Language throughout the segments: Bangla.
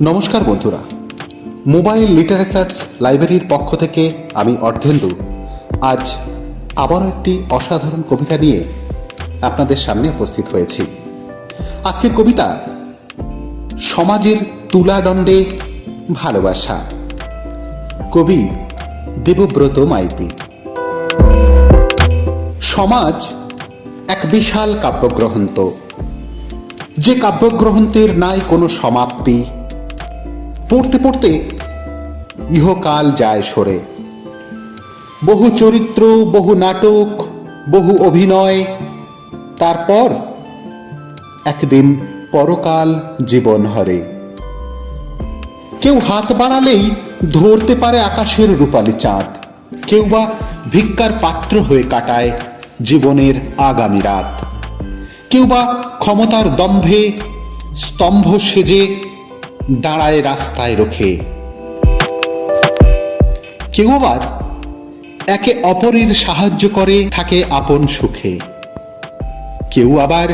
নমস্কার বন্ধুরা, মোবাইল লিটারেচার্স লাইব্রেরির পক্ষ থেকে আমি অর্ধেন্দু আজ আবারও একটি অসাধারণ কবিতা নিয়ে আপনাদের সামনে উপস্থিত হয়েছি। আজকের কবিতা সমাজের তুলাদণ্ডে ভালোবাসা, কবি দেবব্রত মাইতি। সমাজ এক বিশাল কাব্যগ্রন্থ, যে কাব্যগ্রন্থের নাই কোনো সমাপ্তি। পড়তে পড়তে ইহকাল যায় সরে। বহু চরিত্র, বহু নাটক, বহু অভিনয়, তারপর একদিন পরকাল জীবন হরে। কেউ হাত বাড়ালেই ধরতে পারে আকাশের রূপালী চাঁদ, কেউ বা ভিক্ষার পাত্র হয়ে কাটায় জীবনের আগামী রাত, কেউ বা ক্ষমতার দম্ভে স্তম্ভ সেজে দাঁড়ায় রাস্তায় রোখে, কেউ আবার একে অপরের সাহায্য করে থাকে আপন সুখে, কেউ আবার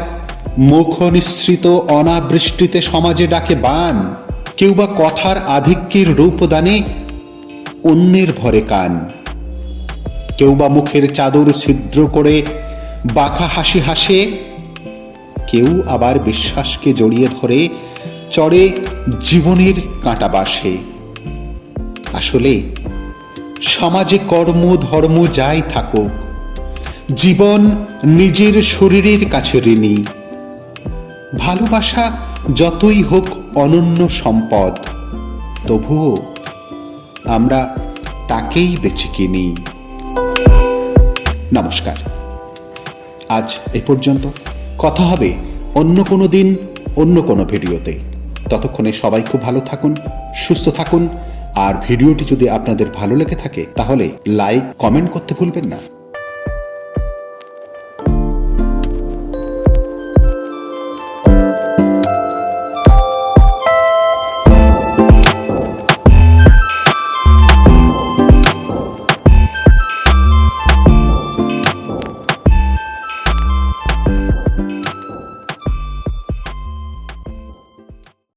মুখ নিঃসৃত অনাবৃষ্টিতে সমাজে ডাকে বান, কেউ বা কথার আধিক্যের রূপদানে অন্যের ভরে কান, কেউ বা মুখের চাদর ছিদ্র করে বাঁকা হাসি হাসে, কেউ আবার বিশ্বাসকে জড়িয়ে ধরে চড়ে জীবনের কাঁটা বাসে। আসলে সমাজে কর্ম ধর্ম যাই থাকুক, জীবন নিজের শরীরের কাছে ঋণী। ভালোবাসা যতই হোক অনন্য সম্পদ, তবুও আমরা তাকেই বেছে কিনি। নমস্কার, আজ এ পর্যন্ত। কথা হবে অন্য কোনো দিন, অন্য কোনো ভিডিওতে। ততক্ষণে সবাই খুব ভালো থাকুন, সুস্থ থাকুন। আর ভিডিওটি যদি আপনাদের ভালো লেগে থাকে তাহলে লাইক, কমেন্ট করতে ভুলবেন না।